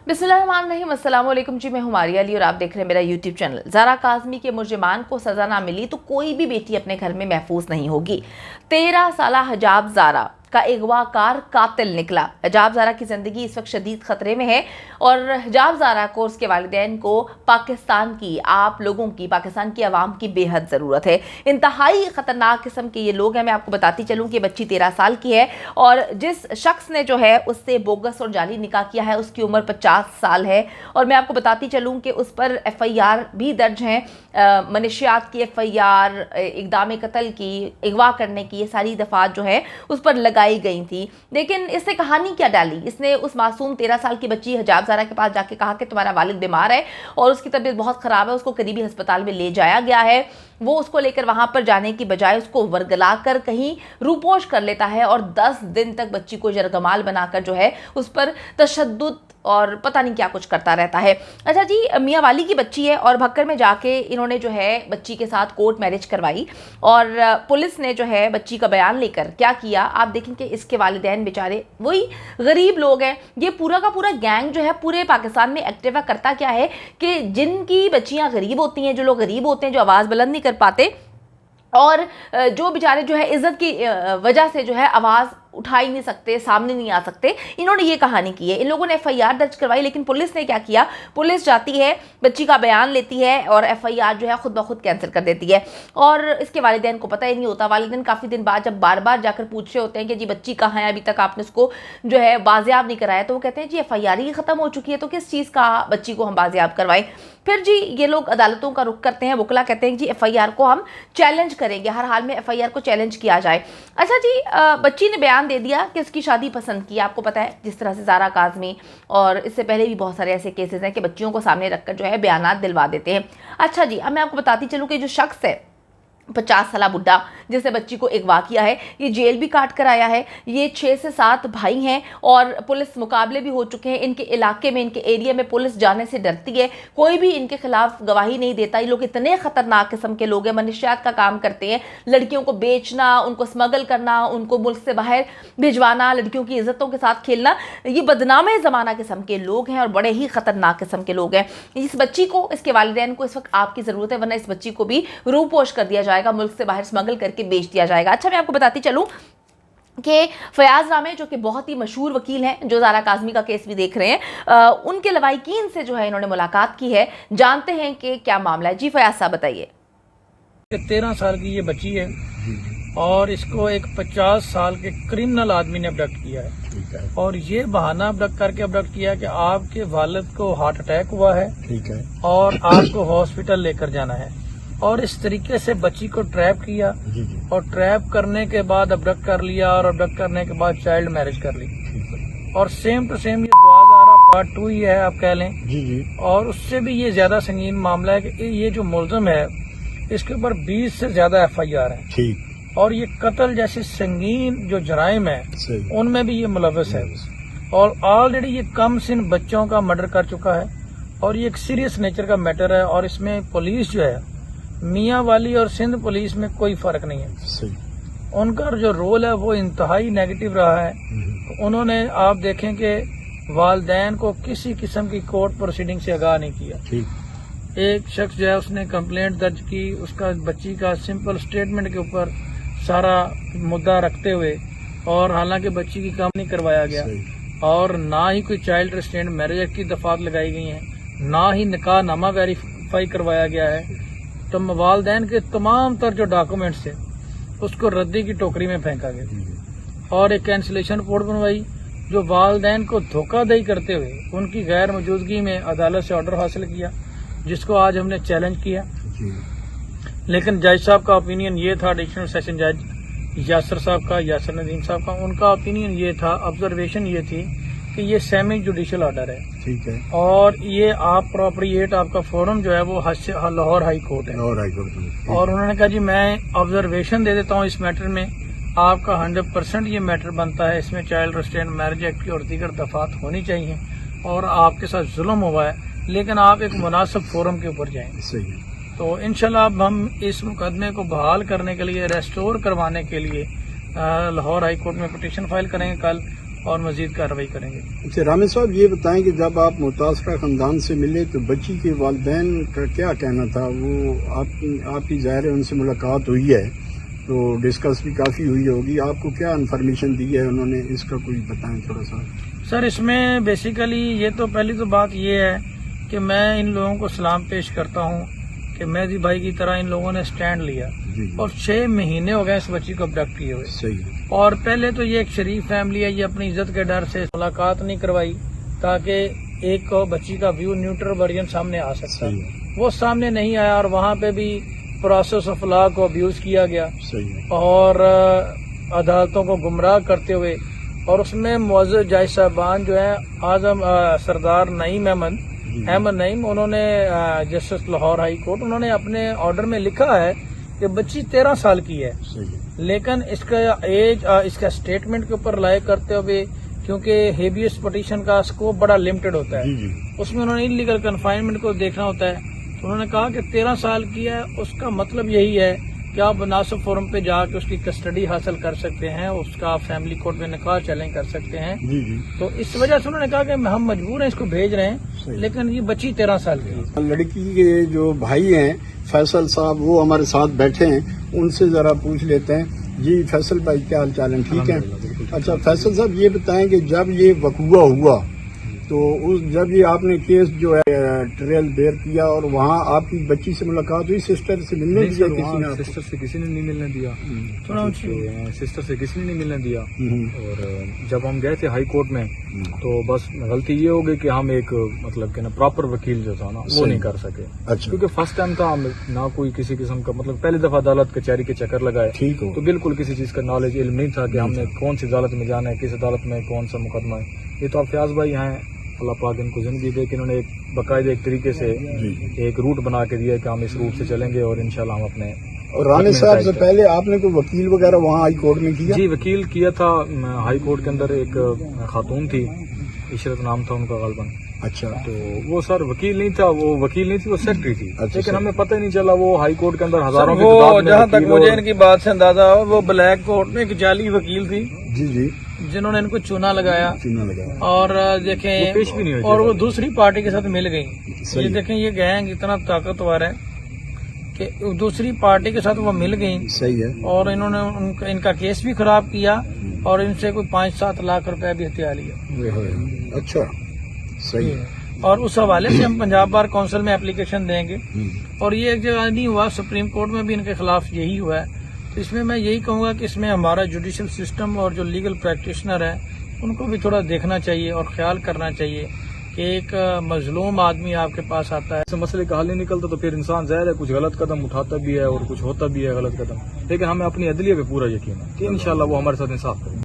बिस्मिल्लाहिर्रहमानिर्रहीम, अस्सलाम वालेकुम जी। मैं हूं मारिया अली और आप देख रहे हैं मेरा यूट्यूब चैनल। ज़ारा काज़मी के मुजरिमान को सज़ा ना मिली तो कोई भी बेटी अपने घर में महफूज नहीं होगी। 13 साला हिजाब ज़ारा का अगवाकार कातिल निकला। हिजाब ज़ारा की ज़िंदगी इस वक्त शदीद ख़तरे में है और हिजाब ज़ारा को उसके वालिदैन को पाकिस्तान की, आप लोगों की, पाकिस्तान की आवाम की बेहद ज़रूरत है। इंतहाई ख़तरनाक किस्म के ये लोग हैं। मैं आपको बताती चलूँ कि बच्ची 13 साल की है और जिस शख्स ने जो है उससे बोगस और जाली निकाह किया है उसकी उम्र 50 साल है। और मैं आपको बताती चलूँ कि उस पर FIR भी दर्ज हैं, मनशियात की FIR, इक़दाम कत्ल की, अगवा करने की, ये सारी दफ़ात जो है उस पर लगाई गई थी। लेकिन इसने कहानी क्या डाली? इसने उस मासूम 13 साल की बच्ची हिजाब ज़ारा के पास जाके कहा कि तुम्हारा वालिद बीमार है और उसकी तबीयत बहुत ख़राब है, उसको करीबी अस्पताल में ले जाया गया है। वो उसको लेकर वहाँ पर जाने की बजाय उसको वर्गला कर कहीं रूपोश कर लेता है और 10 दिन तक बच्ची को जरगमाल बनाकर जो है उस पर तशद्दुद और पता नहीं क्या कुछ करता रहता है। अच्छा जी, मियाँ वाली की बच्ची है और भक्कर में जाके इन्होंने जो है बच्ची के साथ कोर्ट मैरिज करवाई और पुलिस ने जो है बच्ची का बयान लेकर क्या किया आप देखें कि इसके वालिदैन बेचारे वही गरीब लोग हैं। ये पूरा का पूरा गैंग जो है पूरे पाकिस्तान में एक्टिव है। करता क्या है कि जिनकी बच्चियाँ गरीब होती हैं, जो लोग गरीब होते हैं, जो आवाज़ बुलंद नहीं कर पाते और जो बेचारे जो है इज़्ज़त की वजह से जो है आवाज़ उठा ही नहीं सकते, सामने नहीं आ सकते, इन्होंने ये कहानी की है। इन लोगों ने FIR दर्ज करवाई, लेकिन पुलिस ने क्या किया, पुलिस जाती है, बच्ची का बयान लेती है और FIR जो है खुद ब खुद कैंसिल कर देती है। और इसके वालिदैन को पता ही नहीं होता। वालिदैन काफ़ी दिन बाद जब बार बार जाकर पूछ रहे होते हैं कि जी बच्ची कहाँ है, अभी तक आपने उसको जो है बाजियाब नहीं कराया, तो वो कहते हैं जी FIR ही ख़त्म हो चुकी है, तो किस चीज़ का बच्ची को हम बाजियाब करवाएं। फिर जी ये लोग अदालतों का रुख करते हैं। वकला कहते हैं जी FIR को हम चैलेंज करेंगे, हर हाल में FIR को चैलेंज किया जाए। अच्छा जी, बच्ची ने बयान दे दिया कि उसकी शादी पसंद की। आपको पता है जिस तरह से ज़ारा काज़मी और इससे पहले भी बहुत सारे ऐसे केसेस हैं कि बच्चियों को सामने रखकर जो है बयानात दिलवा देते हैं। अच्छा जी, अब मैं आपको बताती चलूँ कि जो शख्स है 50 साला बुड्ढा जिसने बच्ची को अगवा किया है, ये जेल भी काट कर आया है। ये 6 से 7 भाई हैं और पुलिस मुकाबले भी हो चुके हैं। इनके इलाके में, इनके एरिया में पुलिस जाने से डरती है, कोई भी इनके खिलाफ गवाही नहीं देता। ये लोग इतने ख़तरनाक किस्म के लोग हैं, मनशियात का काम करते हैं, लड़कियों को बेचना, उनको स्मगल करना, उनको मुल्क से बाहर भिजवाना, लड़कियों की इज्जतों के साथ खेलना। ये बदनामे ज़माना किस्म के लोग हैं और बड़े ही ख़तरनाक किस्म के लोग हैं। इस बच्ची को, इसके वालिदैन को इस वक्त आपकी ज़रूरत है, वरना इस बच्ची को भी रूपोश कर दिया जाएगा, मुल्क से बाहर स्मगल करके बेच दिया जाएगा। अच्छा, मैं आपको बताती चलूं कि फयाज रामे जो कि बहुत ही मशहूर वकील हैं, जो ज़ारा काज़मी का केस भी देख रहे हैं, उनके लवाहिकीन से जो है इन्होंने मुलाकात की है। जानते हैं कि क्या मामला है। जी फयाज साहब बताइए। 13 साल की ये बच्ची है और इसको एक 50 साल के क्रिमिनल आदमी ने अबडक्ट किया है और ये बहाना अबडक्ट करके अबडक्ट किया कि आपके वालिद को हार्ट अटैक हुआ है, ठीक है, और आपको हॉस्पिटल लेकर जाना है। और इस तरीके से बच्ची को ट्रैप किया और ट्रैप करने के बाद अबडक्ट कर लिया और अबडक्ट करने के बाद चाइल्ड मैरिज कर ली। और सेम टू सेम ये दुआ ज़ारा पार्ट 2 ही है, आप कह लें। और उससे भी ये ज्यादा संगीन मामला है कि ये जो मुलजिम है इसके ऊपर 20 से ज्यादा FIR है और ये कत्ल जैसे संगीन जो जराइम है उनमें भी ये मुलव्वस है और ऑलरेडी ये कम सिन बच्चों का मर्डर कर चुका है और ये एक सीरियस नेचर का मैटर है। और इसमें पुलिस जो है, मियाँ वाली और सिंध पुलिस में कोई फर्क नहीं है। उनका जो रोल है वो इंतहाई नेगेटिव रहा है। तो उन्होंने, आप देखें कि वालिदैन को किसी किस्म की कोर्ट प्रोसीडिंग से आगाह नहीं किया। एक शख्स जो है उसने कंप्लेंट दर्ज की, उसका बच्ची का सिंपल स्टेटमेंट के ऊपर सारा मुद्दा रखते हुए, और हालांकि बच्ची की काम नहीं करवाया गया और ना ही कोई चाइल्ड रेस्ट्रेंट मैरिज एक्ट की दफात लगाई गई हैं, ना ही निकाह नामा वेरीफाई करवाया गया है। तो वालिदैन के तमाम तर जो डॉक्यूमेंट्स थे उसको रद्दी की टोकरी में फेंका गया और एक कैंसिलेशन रिपोर्ट बनवाई जो वालिदैन को धोखाधड़ी करते हुए उनकी गैर मौजूदगी में अदालत से ऑर्डर हासिल किया, जिसको आज हमने चैलेंज किया। लेकिन जज साहब का ओपिनियन ये था, एडिशनल सेशन जज यासर साहब का, यासर नदीम साहब का, उनका ओपिनियन ये था, ऑब्जर्वेशन ये थी कि ये सेमी जुडिशियल ऑर्डर है, ठीक है, और ये आप अप्रोप्रिएट आपका फोरम जो है वो लाहौर हाई कोर्ट है। और उन्होंने कहा जी मैं ऑब्जर्वेशन दे देता हूँ इस मैटर में, आपका 100% ये मैटर बनता है, इसमें चाइल्ड रेस्ट्रेंट मैरिज एक्ट की और दीगर दफात होनी चाहिए और आपके साथ जुल्म हुआ है, लेकिन आप एक मुनासिब फोरम के ऊपर जाएं। सही। तो इंशाल्लाह अब हम इस मुकदमे को बहाल करने के लिए, रेस्टोर करवाने के लिए लाहौर हाई कोर्ट में पिटीशन फाइल करेंगे कल اور مزید کارروائی کریں گے. اچھا رامے صاحب یہ بتائیں کہ جب آپ متاثرہ خاندان سے ملے تو بچی کے والدین کا کیا کہنا تھا؟ وہ آپ کی ظاہر ہے ان سے ملاقات ہوئی ہے تو ڈسکس بھی کافی ہوئی ہوگی، آپ کو کیا انفارمیشن دی ہے انہوں نے؟ اس کا کوئی بتائیں تھوڑا سا. سر اس میں بیسیکلی یہ تو پہلی تو بات یہ ہے کہ میں ان لوگوں کو سلام پیش کرتا ہوں کہ مہدی بھائی کی طرح ان لوگوں نے سٹینڈ لیا جی اور 6 مہینے ہو گئے اس بچی کو ابڈکٹ کیے ہوئے. صحیح ہے. اور پہلے تو یہ ایک شریف فیملی ہے، یہ اپنی عزت کے ڈر سے ملاقات نہیں کروائی تاکہ ایک بچی کا ویو نیوٹرل ورژن سامنے آ سکتا. صحیح ہے. وہ سامنے نہیں آیا اور وہاں پہ بھی پروسیس آف لا کو ابیوز کیا گیا صحیح ہے. اور عدالتوں کو گمراہ کرتے ہوئے، اور اس میں معزز جج صاحبان جو ہیں اعظم سردار نعیم احمد نعیم، انہوں نے جسٹس لاہور ہائی کورٹ، انہوں نے اپنے آرڈر میں لکھا ہے کہ بچی 13 سال کی ہے، صحیح ہے. لیکن اس کا ایج اس کا اسٹیٹمنٹ کے اوپر لائے کرتے ہوئے، کیونکہ ہیبیس پٹیشن کا اسکوپ بڑا لمیٹڈ ہوتا ہے، جی جی اس میں انہوں نے انلیگل کنفائنمنٹ کو دیکھنا ہوتا ہے، تو انہوں نے کہا کہ 13 سال کی ہے. اس کا مطلب یہی ہے کہ آپ مناسب فورم پہ جا کے اس کی کسٹڈی حاصل کر سکتے ہیں، اس کا فیملی کورٹ میں نکاح چیلنج کر سکتے ہیں. جی جی. تو اس وجہ سے انہوں نے کہا کہ ہم مجبور ہیں اس کو بھیج رہے ہیں، صحیح. لیکن یہ بچی 13 سال کی ہے. لڑکی کے جو بھائی ہیں فیصل صاحب، وہ ہمارے ساتھ بیٹھے ہیں، ان سے ذرا پوچھ لیتے ہیں. جی فیصل بھائی کیا حال چال ہے؟ ٹھیک ہے. اچھا فیصل صاحب یہ بتائیں کہ جب یہ وقوع ہوا تو جب یہ آپ نے کیس جو ہے ٹریل بیئر کیا اور وہاں آپ کی بچی سے ملاقات ہوئی، سسٹر سے ملنے دیا کسی نے؟ سسٹر سے کسی نے نہیں ملنے دیا، سسٹر سے کسی نے نہیں ملنے دیا. اور جب ہم گئے تھے ہائی کورٹ میں تو بس غلطی یہ ہو گئی کہ ہم ایک مطلب کہ نا پراپر وکیل جو تھا نا وہ نہیں کر سکے. اچھا. کیونکہ فرسٹ ٹائم تھا، ہم نہ کوئی کسی قسم کا مطلب پہلی دفعہ عدالت کچہری کے چکر لگائے، ٹھیک ہو. تو بالکل کسی چیز کا نالج علم نہیں تھا کہ ہم نے کون سی عدالت میں جانا ہے، کس عدالت میں کون سا مقدمہ ہے. یہ تو آپ فیاض بھائی ہیں، اللہ پاک ان کو زندگی دے کہ انہوں نے ایک باقاعدہ ایک طریقے سے ایک روٹ بنا کے دیا کہ ہم اس روٹ سے چلیں گے اور انشاءاللہ ہم اپنے. اور رامے صاحب سے پہلے آپ نے کوئی وکیل وغیرہ وہاں ہائی کورٹ میں کیا؟ جی وکیل کیا تھا. ہائی کورٹ کے اندر ایک خاتون تھی، عشرت نام تھا ان کا غالباً. اچھا. تو وہ سر وکیل نہیں تھا، وہ سیکرٹری تھی. اچھا. لیکن ہمیں پتہ ہی نہیں چلا وہ ہائی کورٹ کے اندر ہزاروں کی وہ تعداد میں جہاں تک وکیل مجھے اور- ان کی بات سے اندازہ ہوا، وہ بلیک کورٹ میں ایک جعلی وکیل تھی جی جی. جنہوں نے ان کو چونا لگایا چونا لگا. اور دیکھیں وہ پیش بھی نہیں ہوئی اور تھی. وہ دوسری پارٹی کے ساتھ مل گئی. صحیح. یہ دیکھیں یہ گینگ اتنا طاقتور ہے کہ دوسری پارٹی کے ساتھ وہ مل گئی صحیح ہے. اور انہوں نے ان کا کیس بھی خراب کیا اور ان سے کوئی 5-7 لاکھ روپے بھی ہتھیا لیا. اچھا صحیح ہے. اور اس حوالے سے ہم پنجاب بار کونسل میں اپلیکیشن دیں گے. اور یہ ایک جگہ نہیں ہوا، سپریم کورٹ میں بھی ان کے خلاف یہی ہوا ہے. تو اس میں یہی کہوں گا کہ اس میں ہمارا جوڈیشل سسٹم اور جو لیگل پریکٹیشنر ہے ان کو بھی تھوڑا دیکھنا چاہیے اور خیال کرنا چاہیے کہ ایک مظلوم آدمی آپ کے پاس آتا ہے، اس مسئلے کا حل نہیں نکلتا تو پھر انسان ظاہر ہے کچھ غلط قدم اٹھاتا بھی ہے اور کچھ ہوتا بھی ہے غلط قدم. لیکن ہمیں اپنی عدلیہ پہ پورا یقین ہے کہ انشاءاللہ وہ ہمارے ساتھ انصاف کرے.